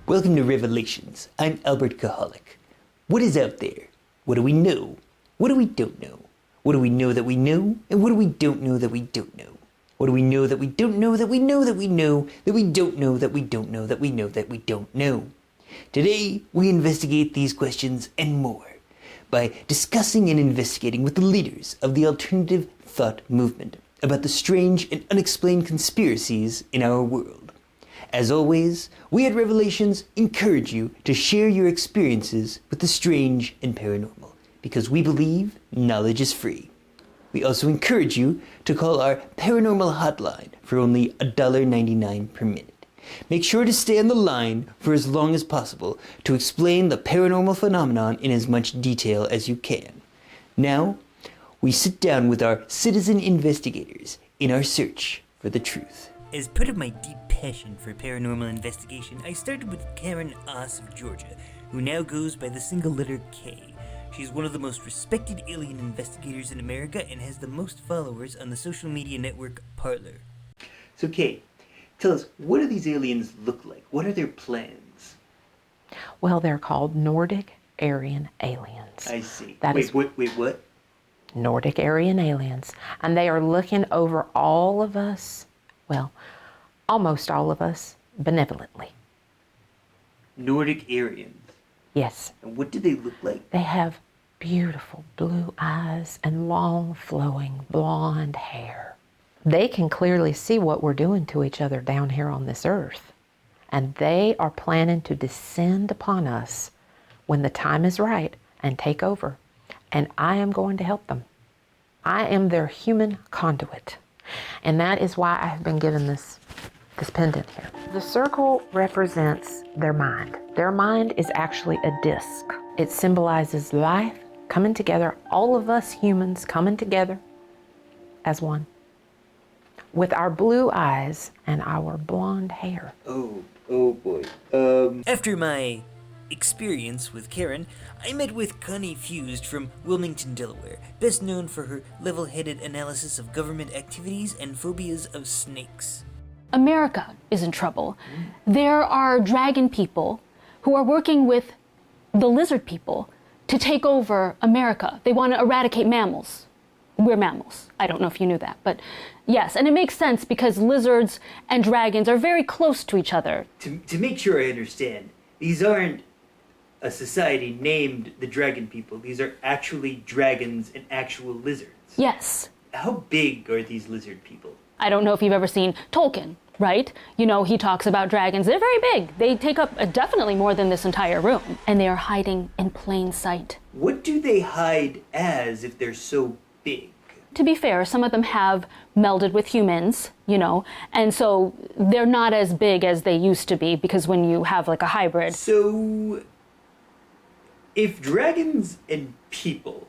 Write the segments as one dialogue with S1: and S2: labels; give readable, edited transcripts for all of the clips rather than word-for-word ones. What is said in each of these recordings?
S1: Welcome to Revelations. I'm Albert Kahalik. What is out there? What do we know? What do we don't know? What do we know that we know? And what do we don't know that we don't know? What do we know that we don't know that we know that we know that we don't know that we don't know that we know that we don't know? Today, we investigate these questions and more by discussing and investigating with the leaders of the alternative thought movement about the strange and unexplained conspiracies in our world. As always, we at Revelations encourage you to share your experiences with the strange and paranormal, because we believe knowledge is free. We also encourage you to call our paranormal hotline for only $1.99 per minute. Make sure to stay on the line for as long as possible to explain the paranormal phenomenon in as much detail as you can. Now, we sit down with our citizen investigators in our search for the truth. As part of my deep passion for paranormal investigation, I started with Karen Oss of Georgia, who now goes by the single letter K. She's one of the most respected alien investigators in America and has the most followers on the social media network Parler. So Kay, tell us, what do these aliens look like? What are their plans?
S2: Well, they're called Nordic Aryan aliens.
S1: I see.
S2: Wait,
S1: what?
S2: Nordic Aryan aliens. And they are looking over all of us, well, almost all of us, benevolently.
S1: Nordic Aryans?
S2: Yes.
S1: And what do they look like?
S2: They have beautiful blue eyes and long flowing blonde hair. They can clearly see what we're doing to each other down here on this earth. And they are planning to descend upon us when the time is right and take over. And I am going to help them. I am their human conduit. And that is why I have been given this pendant here. The circle represents their mind. Their mind is actually a disc. It symbolizes life coming together, all of us humans coming together as one, with our blue eyes and our blonde hair.
S1: Oh boy. After my experience with Karen, I met with Connie Fused from Wilmington, Delaware, best known for her level-headed analysis of government activities and phobias of snakes.
S3: America is in trouble. There are dragon people who are working with the lizard people to take over America. They want to eradicate mammals. We're mammals. I don't know if you knew that, but yes, and it makes sense because lizards and dragons are very close to each other.
S1: To make sure I understand, these aren't a society named the Dragon People. These are actually dragons and actual lizards.
S3: Yes.
S1: How big are these lizard people?
S3: I don't know if you've ever seen Tolkien, right? You know, he talks about dragons. They're very big. They take up definitely more than this entire room. And they are hiding in plain sight.
S1: What do they hide as if they're so big?
S3: To be fair, some of them have melded with humans, you know, and so they're not as big as they used to be because when you have like a hybrid.
S1: So, if dragons and people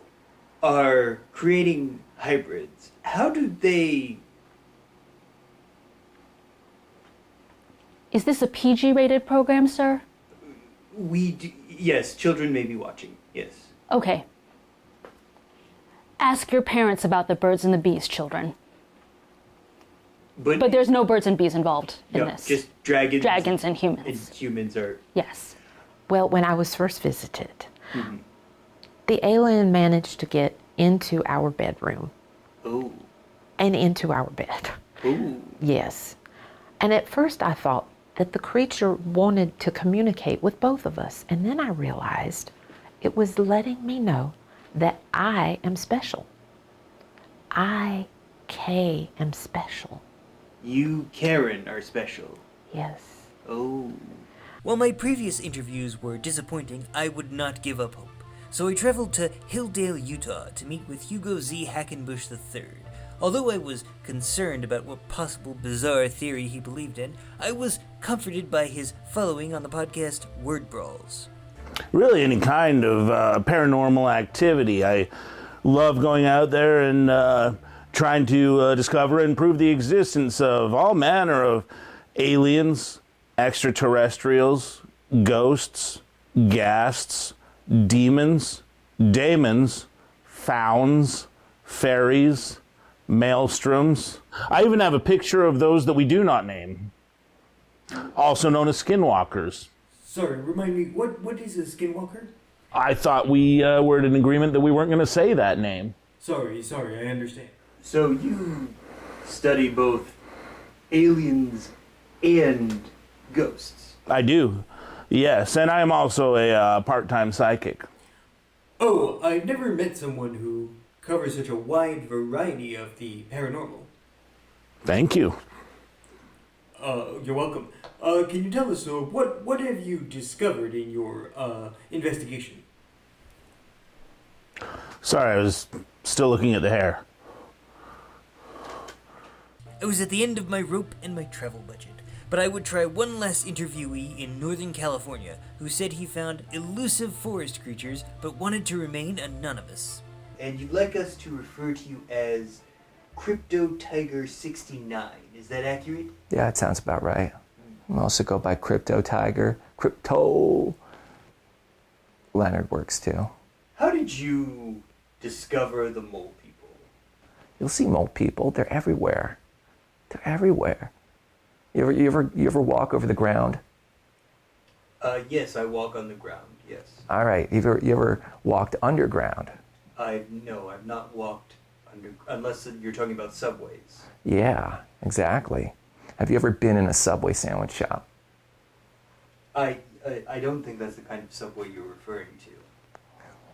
S1: are creating hybrids, how do they...
S3: Is this a PG-rated program, sir?
S1: Yes, children may be watching, yes.
S3: Okay. Ask your parents about the birds and the bees, children. But there's no birds and bees involved in this.
S1: Just dragons.
S3: Dragons and humans.
S1: And humans are...
S3: Yes.
S2: Well, when I was first visited, the alien managed to get into our bedroom.
S1: Oh.
S2: And into our bed.
S1: Ooh.
S2: Yes. And at first I thought that the creature wanted to communicate with both of us. And then I realized it was letting me know that I am special. I, K, am special.
S1: You, Karen, are special.
S2: Yes.
S1: Oh. While my previous interviews were disappointing, I would not give up hope. So I traveled to Hilldale, Utah to meet with Hugo Z. Hackenbush III. Although I was concerned about what possible bizarre theory he believed in, I was comforted by his following on the podcast Word Brawls.
S4: Really any kind of paranormal activity. I love going out there and trying to discover and prove the existence of all manner of aliens, extraterrestrials, ghosts, ghasts, demons, daemons, fauns, fairies, maelstroms. I even have a picture of those that we do not name, also known as skinwalkers.
S5: Sorry, remind me, what is a skinwalker?
S4: I thought we were in agreement that we weren't going to say that name.
S5: Sorry, I understand.
S1: So you study both aliens and ghosts?
S4: I do, yes, and I am also a part-time psychic.
S5: Oh, I've never met someone who covers such a wide variety of the paranormal.
S4: Thank you.
S5: You're welcome. Can you tell us, what have you discovered in your, investigation?
S4: Sorry, I was still looking at the hair.
S1: I was at the end of my rope and my travel budget, but I would try one last interviewee in Northern California who said he found elusive forest creatures but wanted to remain anonymous. And you'd like us to refer to you as Crypto Tiger 69, is that accurate?
S6: Yeah, that sounds about right. I also go by Crypto Tiger. Crypto Leonard works too.
S1: How did you discover the mole people?
S6: You'll see mole people. They're everywhere. They're everywhere. You ever walk over the ground?
S1: Yes, I walk on the ground, yes.
S6: All right. You ever walked underground?
S1: No, I've not walked unless you're talking about subways.
S6: Yeah, exactly. Have you ever been in a Subway sandwich shop?
S1: I don't think that's the kind of subway you're referring to.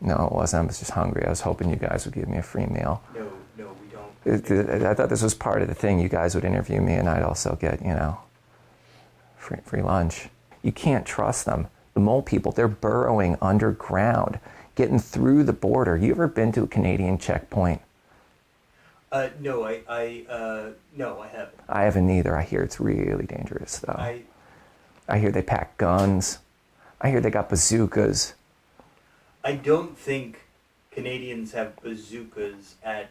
S6: No, it wasn't. I was just hungry. I was hoping you guys would give me a free meal.
S1: No, we don't.
S6: I thought this was part of the thing. You guys would interview me and I'd also get, free lunch. You can't trust them. The mole people, they're burrowing underground, getting through the border. You ever been to a Canadian checkpoint?
S1: No, I haven't.
S6: I haven't either. I hear it's really dangerous, though. I hear they pack guns. I hear they got bazookas.
S1: I don't think Canadians have bazookas at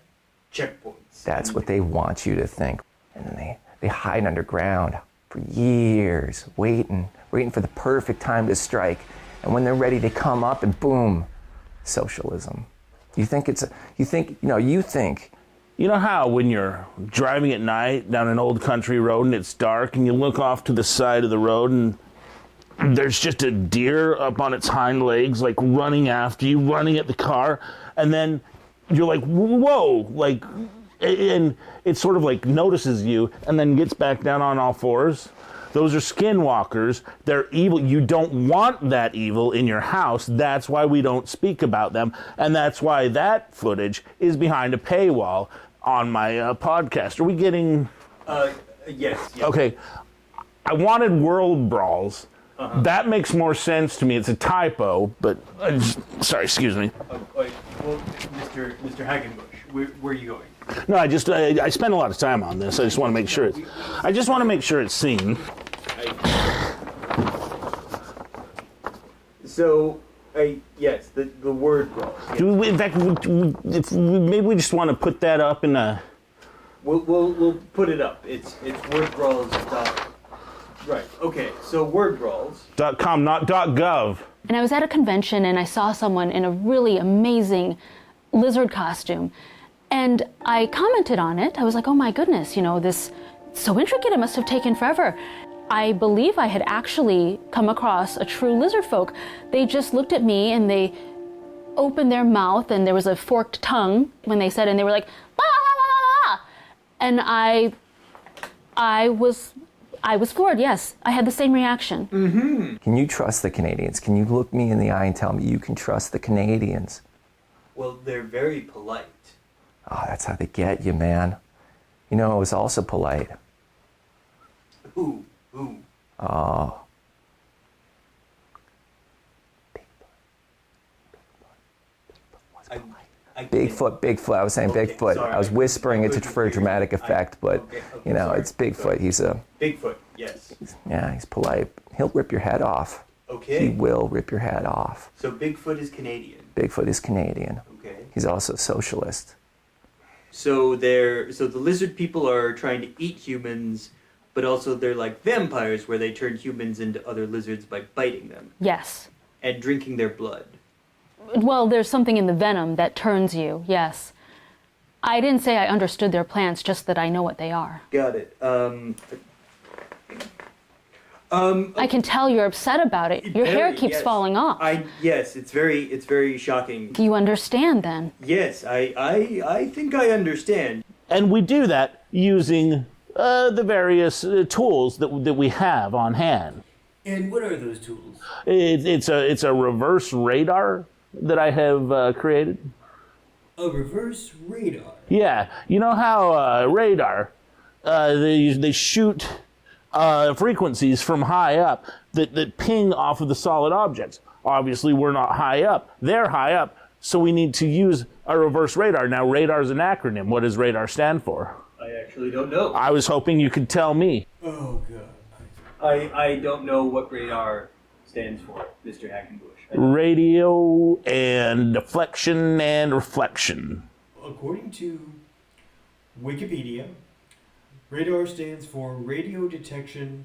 S1: checkpoints.
S6: That's what they want you to think. And then they hide underground for years, waiting for the perfect time to strike. And when they're ready, they come up and boom, socialism. You think.
S4: You know how when you're driving at night down an old country road and it's dark and you look off to the side of the road and there's just a deer up on its hind legs, like running after you, running at the car, and then you're like, whoa, like, and it sort of like notices you and then gets back down on all fours? Those are skinwalkers. They're evil. You don't want that evil in your house. That's why we don't speak about them. And that's why that footage is behind a paywall on my podcast. Are we getting...
S1: Yes.
S4: Okay. I wanted world brawls. That makes more sense to me. It's a typo, but... sorry, excuse me.
S1: Well, Mr. Hagenbush, where are you going?
S4: No, I spent a lot of time on this. I just want to make sure it's seen.
S1: So, yes, the word brawl. Yes.
S4: In fact, maybe we just want to put that up in a...
S1: We'll put it up. It's wordbrawls. Right. Okay. So wordbrawls.com,
S4: not .gov.
S3: And I was at a convention and I saw someone in a really amazing lizard costume. And I commented on it. I was like, oh my goodness, this so intricate, it must have taken forever. I believe I had actually come across a true lizard folk. They just looked at me and they opened their mouth and there was a forked tongue when they said it, and they were like, la la la la la. And I was floored, yes. I had the same reaction.
S6: Mm-hmm. Can you trust the Canadians? Can you look me in the eye and tell me you can trust the Canadians?
S1: Well, they're very polite.
S6: Oh, that's how they get you, man. It was also polite.
S1: Who?
S6: Oh. Bigfoot. I was saying okay, Bigfoot. Sorry, I was whispering it for dramatic effect, but, it's Bigfoot. He's a...
S1: Bigfoot, yes.
S6: He's polite. He'll rip your head off.
S1: Okay.
S6: He will rip your head off.
S1: So Bigfoot is Canadian?
S6: Bigfoot is Canadian.
S1: Okay.
S6: He's also socialist.
S1: So the lizard people are trying to eat humans, but also they're like vampires where they turn humans into other lizards by biting them.
S3: Yes.
S1: And drinking their blood.
S3: Well, there's something in the venom that turns you, yes. I didn't say I understood their plans, just that I know what they are.
S1: Got it.
S3: I can tell you're upset about it. Your hair keeps falling off.
S5: Yes, it's very shocking.
S3: You understand then?
S5: Yes, I think I understand.
S4: And we do that using the various tools that we have on hand.
S5: And what are those tools?
S4: It's a reverse radar that I have created.
S5: A reverse radar?
S4: Yeah, you know how radar, they shoot frequencies from high up that ping off of the solid objects. Obviously, we're not high up. They're high up, so we need to use a reverse radar. Now, radar is an acronym. What does radar stand for?
S5: I actually don't know.
S4: I was hoping you could tell me.
S5: Oh, God. I don't know what radar stands for, Mr. Hackenbush.
S4: Radio and deflection and reflection.
S5: According to Wikipedia, radar stands for radio detection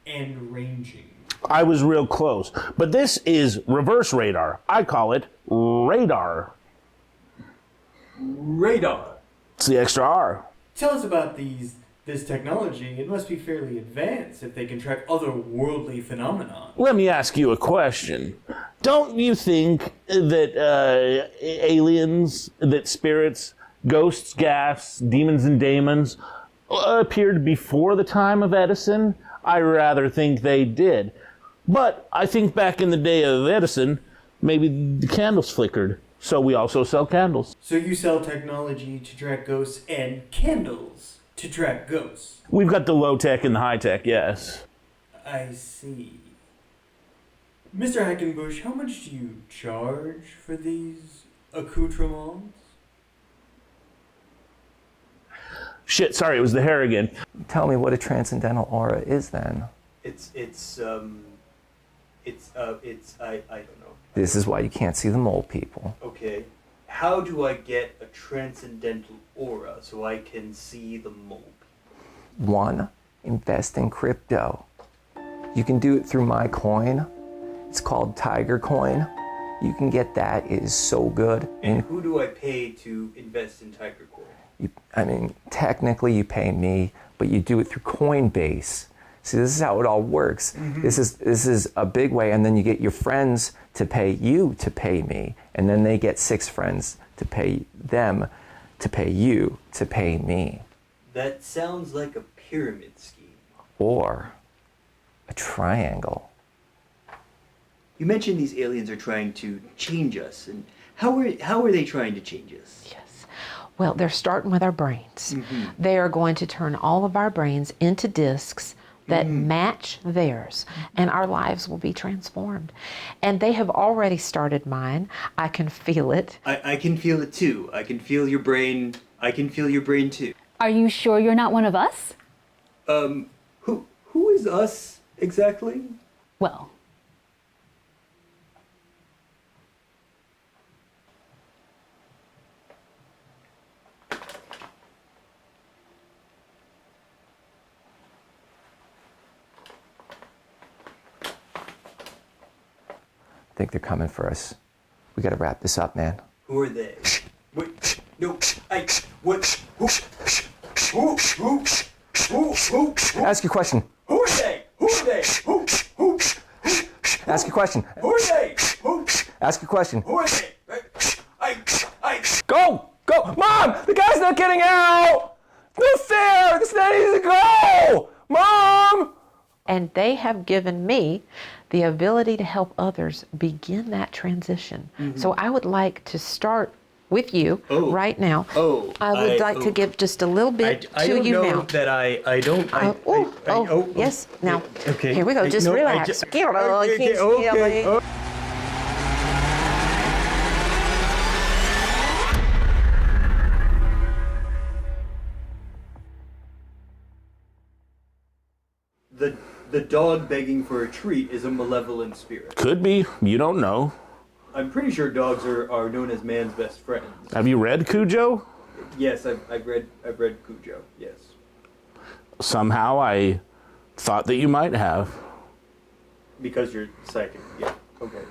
S5: and ranging.
S4: I was real close. But this is reverse radar. I call it radar.
S5: Radar.
S4: It's the extra R.
S5: Tell us about this technology. It must be fairly advanced if they can track otherworldly phenomena.
S4: Let me ask you a question. Don't you think that aliens, that spirits, ghosts, ghouls, demons, and daemons appeared before the time of Edison? I rather think they did. But I think back in the day of Edison, maybe the candles flickered. So we also sell candles.
S5: So you sell technology to track ghosts and candles to track ghosts?
S4: We've got the low tech and the high tech, yes.
S5: I see. Mr. Hackenbush, how much do you charge for these accoutrements?
S4: Shit, sorry, it was the hair again.
S6: Tell me what a transcendental aura is then.
S5: I don't know.
S6: This is why you can't see the mole people.
S5: Okay. How do I get a transcendental aura so I can see the mole?
S6: 1, invest in crypto. You can do it through my coin. It's called Tiger Coin. You can get that. It is so good.
S5: And who do I pay to invest in Tiger Coin?
S6: Technically you pay me, but you do it through Coinbase. See, this is how it all works. Mm-hmm. This is a big way, and then you get your friends to pay you to pay me, and then they get 6 friends to pay them to pay you to pay me.
S5: That sounds like a pyramid scheme.
S6: Or a triangle.
S1: You mentioned these aliens are trying to change us, and how are they trying to change us?
S2: Yes. Well, they're starting with our brains. Mm-hmm. They are going to turn all of our brains into discs that match theirs, and our lives will be transformed. And they have already started mine. I can feel it.
S1: I can feel it too. I can feel your brain. I can feel your brain too.
S3: Are you sure you're not one of us?
S5: Who is us exactly?
S3: Well,
S6: I think they're coming for us. We gotta wrap this up, man.
S5: Who are they? Wait, no, what?
S6: Ask your question.
S5: Who are they? Who are they?
S6: Ask your question.
S5: Who are they?
S6: Ask your question.
S5: Who are they?
S6: Go! Mom! The guy's not getting out! No fair! This guy needs to go! Mom!
S2: And they have given me the ability to help others begin that transition. Mm-hmm. So I would like to start with you right now. I would like to give just a little bit to you now.
S5: That I don't.
S2: Yes. Now,
S5: okay.
S2: Here we go. Just relax.
S5: Okay. The dog begging for a treat is a malevolent spirit.
S4: Could be. You don't know.
S5: I'm pretty sure dogs are known as man's best friends.
S4: Have you read Cujo?
S5: Yes, I've read Cujo. Yes.
S4: Somehow I thought that you might have.
S5: Because you're psychic. Yeah. Okay.